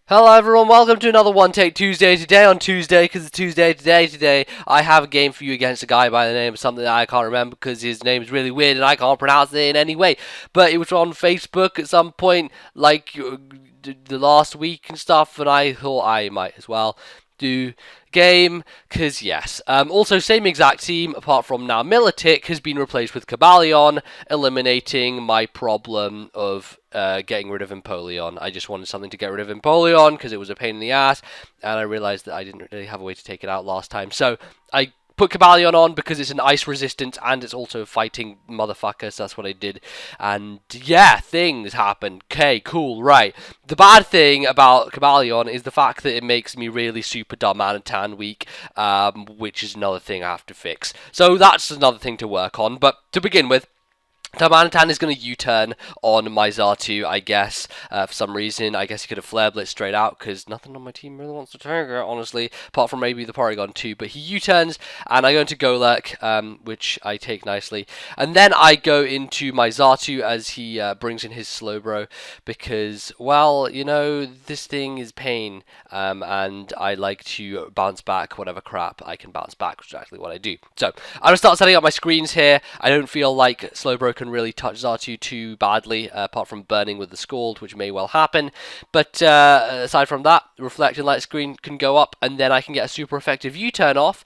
Hello everyone, welcome to another One Take Tuesday. Today on Tuesday, because it's Tuesday today, I have a game for you against a guy by the name of something that I can't remember because his name is really weird and I can't pronounce it in any way. But it was on Facebook at some point, like the last week and stuff, and I thought I might as well do game, because yes. Also, same exact team, apart from now Militic has been replaced with Cabalion, eliminating my problem of getting rid of Empoleon. I just wanted something to get rid of Empoleon, because it was a pain in the ass, and I realized that I didn't really have a way to take it out last time, so I put Cabalion on because it's an ice resistant and it's also fighting motherfuckers. So that's what I did. And yeah, things happened. Okay, cool, right. The bad thing about Cabalion is the fact that it makes me really super dumb and tan weak, which is another thing I have to fix. So that's another thing to work on. But to begin with, Darmanitan is going to U-turn on my Xatu, I guess, for some reason. I guess he could have Flare Blitz straight out, because nothing on my team really wants to take it, honestly, apart from maybe the Porygon 2. But he U-turns, and I go into Golurk, which I take nicely. And then I go into my Xatu as he brings in his Slowbro, because, well, you know, this thing is pain, and I like to bounce back whatever crap I can bounce back, which is exactly what I do. So, I'm going to start setting up my screens here. I don't feel like Slowbro can really touch Xatu too badly, apart from burning with the Scald, which may well happen. But aside from that, Reflect and Light Screen can go up, and then I can get a super effective U-turn off,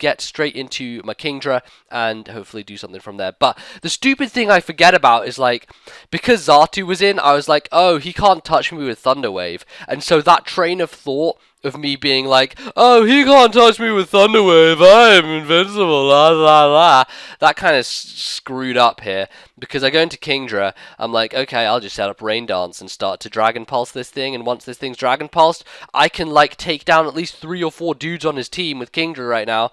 get straight into my Kingdra, and hopefully do something from there. But the stupid thing I forget about is, like, because Xatu was in, I was like, oh, he can't touch me with Thunder Wave. And so that train of thought of me being like, oh, he can't touch me with Thunder Wave, I am invincible, la la la. That kind of screwed up here, because I go into Kingdra, I'm like, okay, I'll just set up Rain Dance and start to Dragon Pulse this thing, and once this thing's Dragon Pulsed, I can, like, take down at least 3 or 4 dudes on his team with Kingdra right now.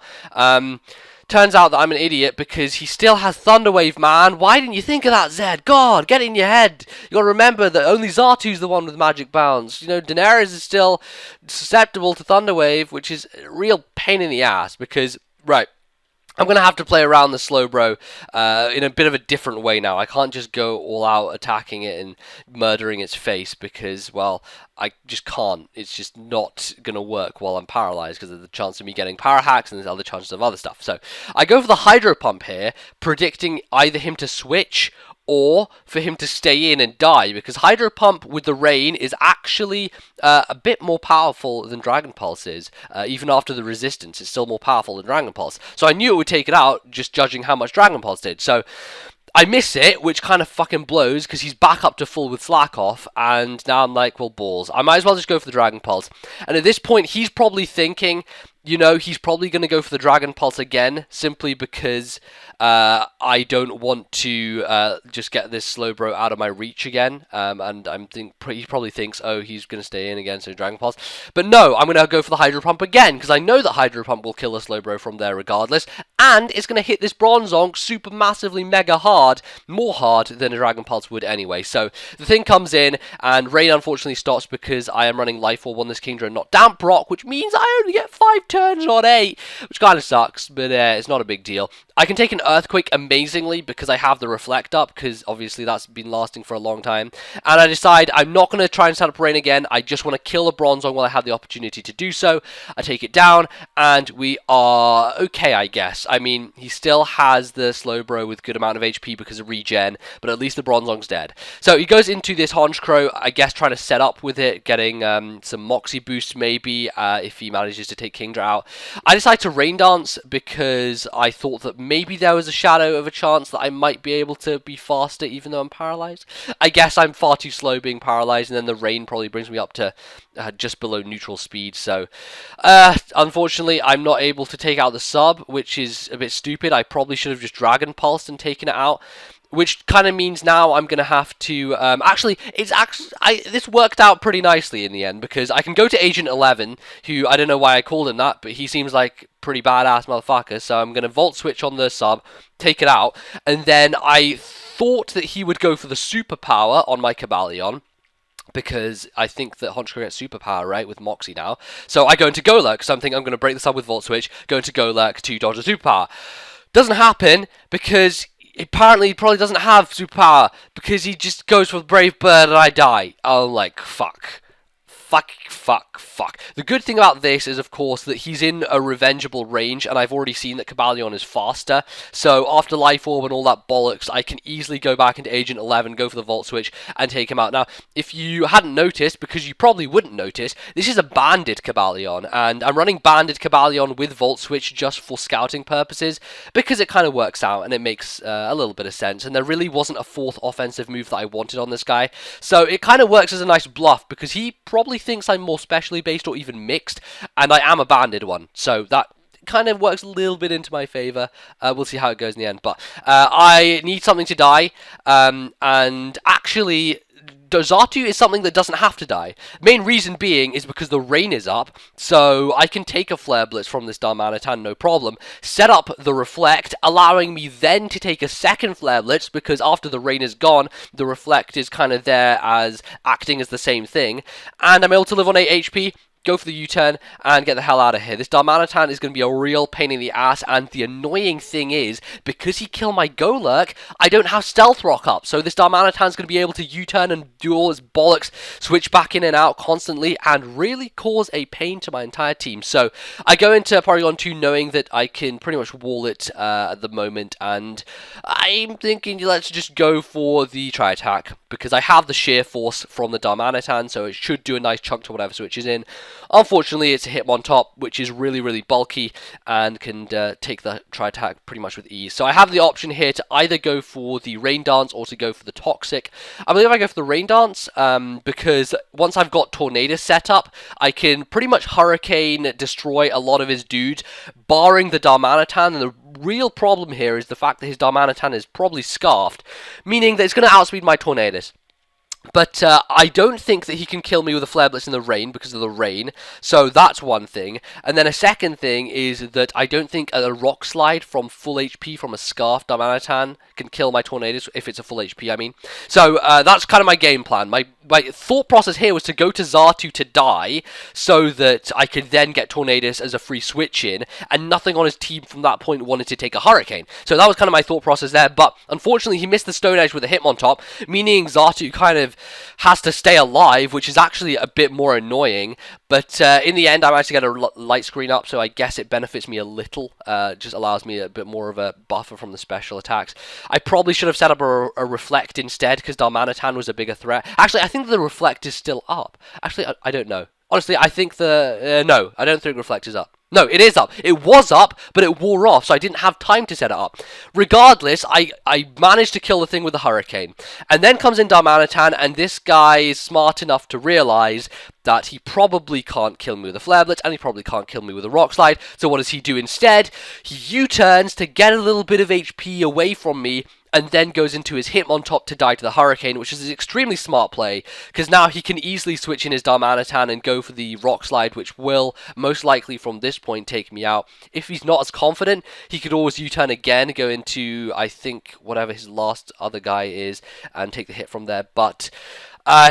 Turns out that I'm an idiot because he still has Thunder Wave, man. Why didn't you think of that, Zed? God, get it in your head. You gotta remember that only Xatu's the one with Magic Bounce. You know, Daenerys is still susceptible to Thunder Wave, which is a real pain in the ass because, right, I'm going to have to play around the Slowbro in a bit of a different way now. I can't just go all out attacking it and murdering its face because, well, I just can't. It's just not going to work while I'm paralyzed because of the chance of me getting power hacks and there's other chances of other stuff. So I go for the Hydro Pump here, predicting either him to switch or for him to stay in and die, because Hydro Pump with the Rain is actually a bit more powerful than Dragon Pulse is. Even after the resistance, it's still more powerful than Dragon Pulse. So I knew it would take it out, just judging how much Dragon Pulse did. So I miss it, which kind of fucking blows, because he's back up to full with Slack Off, and now I'm like, well, balls. I might as well just go for the Dragon Pulse. And at this point, he's probably thinking, you know, he's probably going to go for the Dragon Pulse again, simply because I don't want to just get this Slowbro out of my reach again, and he probably thinks, oh, he's going to stay in again, so Dragon Pulse. But no, I'm going to go for the Hydro Pump again, because I know that Hydro Pump will kill a Slowbro from there regardless, and it's going to hit this Bronzong super massively mega hard, more hard than a Dragon Pulse would anyway. So the thing comes in, and Rain unfortunately stops because I am running Life Orb on this Kingdra and not Damp Rock, which means I only get 5 turns on 8, which kind of sucks, but it's not a big deal. I can take an Earthquake amazingly because I have the Reflect up, because obviously that's been lasting for a long time. And I decide I'm not going to try and set up Rain again. I just want to kill a Bronzong while I have the opportunity to do so. I take it down, and we are okay, I guess. I mean, he still has the Slowbro with good amount of HP because of regen, but at least the Bronzong's dead. So he goes into this Honchkrow, I guess, trying to set up with it, getting some Moxie boost maybe if he manages to take Kingdra out. I decide to Rain Dance because I thought that maybe there was a shadow of a chance that I might be able to be faster even though I'm paralyzed. I guess I'm far too slow being paralyzed, and then the Rain probably brings me up to just below neutral speed. So unfortunately I'm not able to take out the sub, which is a bit stupid. I probably should have just Dragon Pulsed and taken it out, which kind of means now I'm going to have to, this worked out pretty nicely in the end, because I can go to Agent 11, who, I don't know why I called him that, but he seems like pretty badass motherfucker, so I'm going to Volt Switch on the sub, take it out, and then I thought that he would go for the Superpower on my Cabalion, because I think that Honchkrow gets superpower, right, with Moxie now. So I go into Golurk, so I'm thinking I'm going to break this up with Volt Switch, go into Golurk to dodge the superpower. Doesn't happen, because apparently he probably doesn't have superpower, because he just goes for Brave Bird and I die. I'm like, fuck. fuck. The good thing about this is, of course, that he's in a revengeable range, and I've already seen that Kabalion is faster. So after Life Orb and all that bollocks, I can easily go back into Agent 11, go for the Volt Switch, and take him out. Now, if you hadn't noticed, because you probably wouldn't notice, this is a banded Kabalion, and I'm running banded Kabalion with Volt Switch just for scouting purposes, because it kind of works out, and it makes a little bit of sense, and there really wasn't a fourth offensive move that I wanted on this guy. So it kind of works as a nice bluff, because he probably thinks I'm more specially based or even mixed, and I am a banded one, so that kind of works a little bit into my favor. We'll see how it goes in the end, but I need something to die, and actually Xatu is something that doesn't have to die. Main reason being is because the rain is up, so I can take a Flare Blitz from this Darmanitan, no problem, set up the Reflect, allowing me then to take a second Flare Blitz, because after the rain is gone, the Reflect is kind of there as acting as the same thing, and I'm able to live on 8 HP, go for the U-turn, and get the hell out of here. This Darmanitan is going to be a real pain in the ass, and the annoying thing is, because he killed my Golurk, I don't have Stealth Rock up, so this Darmanitan is going to be able to U-turn and do all its bollocks, switch back in and out constantly, and really cause a pain to my entire team. So, I go into Porygon 2 knowing that I can pretty much wall it at the moment, and I'm thinking let's just go for the Tri-Attack, because I have the Sheer Force from the Darmanitan, so it should do a nice chunk to whatever switches in. Unfortunately, it's a Hitmontop, which is really, really bulky and can take the Tri-Attack pretty much with ease. So I have the option here to either go for the Rain Dance or to go for the Toxic. I believe I go for the Rain Dance because once I've got Tornadus set up, I can pretty much Hurricane destroy a lot of his dudes, barring the Darmanitan, and the real problem here is the fact that his Darmanitan is probably Scarfed, meaning that it's going to outspeed my Tornadus. But I don't think that he can kill me with a Flare Blitz in the rain because of the rain, so that's one thing. And then a second thing is that I don't think a Rock Slide from full HP from a Scarf Darmanitan can kill my Tornadus, if it's a full HP, I mean. So that's kind of my game plan. My thought process here was to go to Xatu to die, so that I could then get Tornadus as a free switch in, and nothing on his team from that point wanted to take a Hurricane. So that was kind of my thought process there, but unfortunately he missed the Stone Edge with a Hitmontop, meaning Xatu kind of has to stay alive, which is actually a bit more annoying, but in the end I managed to get a light screen up, so I guess it benefits me a little, just allows me a bit more of a buffer from the special attacks. I probably should have set up a Reflect instead, because Darmanitan was a bigger threat. Actually, I think the Reflect is still up. Actually, I don't know. Honestly, I think no, I don't think Reflect is up. No, it is up. It was up, but it wore off, so I didn't have time to set it up. Regardless, I managed to kill the thing with the Hurricane. And then comes in Darmanitan, and this guy is smart enough to realize that he probably can't kill me with a Flare Blitz, and he probably can't kill me with a Rock Slide. So what does he do instead? He U-turns to get a little bit of HP away from me, and then goes into his Hitmontop to die to the Hurricane, which is an extremely smart play, because now he can easily switch in his Darmanitan and go for the Rock Slide, which will most likely from this point take me out. If he's not as confident, he could always U-turn again, go into, I think, whatever his last other guy is, and take the hit from there, but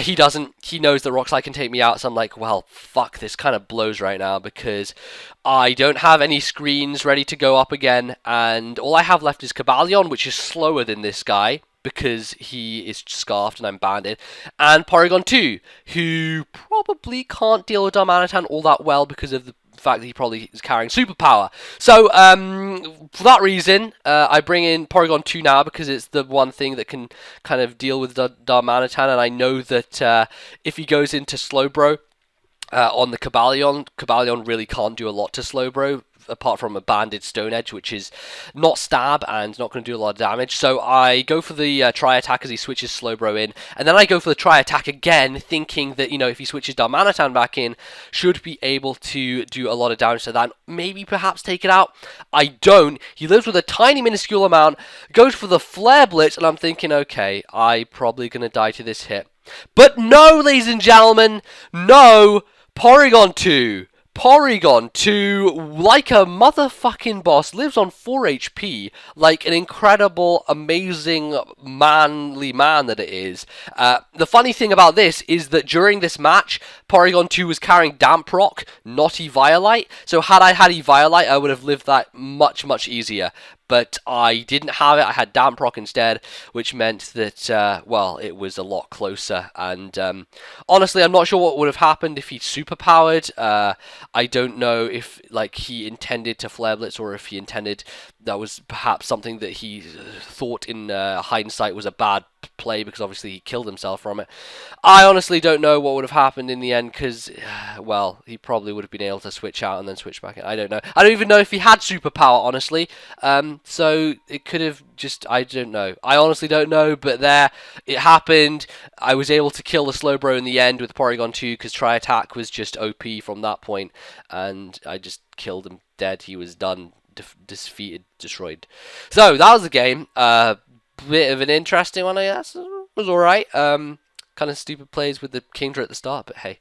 he doesn't. He knows that Rock Slide can take me out, so I'm like, well, fuck, this kind of blows right now, because I don't have any screens ready to go up again, and all I have left is Kabalion, which is slower than this guy, because he is Scarfed and I'm banded, and Porygon 2, who probably can't deal with Darmanitan all that well because of the fact that he probably is carrying superpower. So, for that reason, I bring in Porygon 2 now, because it's the one thing that can kind of deal with the Darmanitan, and I know that if he goes into Slowbro on the Kabalion really can't do a lot to Slowbro, apart from a banded Stone Edge, which is not stab and not going to do a lot of damage. So I go for the Tri-Attack as he switches Slowbro in, and then I go for the Tri-Attack again, thinking that, you know, if he switches Darmanitan back in, should be able to do a lot of damage to that, maybe perhaps take it out. I don't. He lives with a tiny minuscule amount, goes for the Flare Blitz, and I'm thinking, okay, I'm probably going to die to this hit. But no, ladies and gentlemen, no, Porygon 2, like a motherfucking boss, lives on 4 HP, like an incredible, amazing, manly man that it is. The funny thing about this is that during this match, Porygon 2 was carrying Damp Rock, not Eviolite, so had I had Eviolite, I would have lived that much, much easier. but I didn't have it. I had damp rock instead, which meant that well, it was a lot closer. And honestly, I'm not sure what would have happened if he superpowered. I don't know if like he intended to flare blitz or if he intended that was perhaps something that he thought in hindsight was a bad play because obviously he killed himself from it. I honestly don't know what would have happened in the end because, well, he probably would have been able to switch out and then switch back in. I don't know. I don't even know if he had superpower, honestly. So it could have just, I don't know. I honestly don't know, but there, it happened. I was able to kill the slow bro in the end with Porygon 2 because Tri Attack was just OP from that point, and I just killed him dead. He was done. Defeated, destroyed. So that was the game. Bit of an interesting one, I guess. It was alright. Kind of stupid plays with the Kingdra at the start, but hey,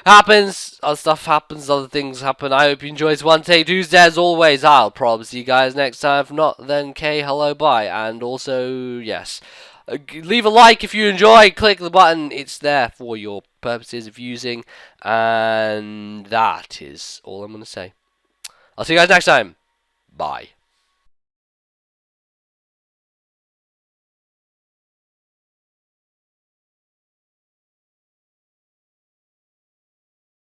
happens. Other stuff happens. Other things happen. I hope you enjoyed this One Take Tuesday. As always, I'll probably see you guys next time. If not, then hello, bye. And also, yes, leave a like if you enjoy. Click the button. It's there for your purposes of using. And that is all I'm going to say. I'll see you guys next time. Bye.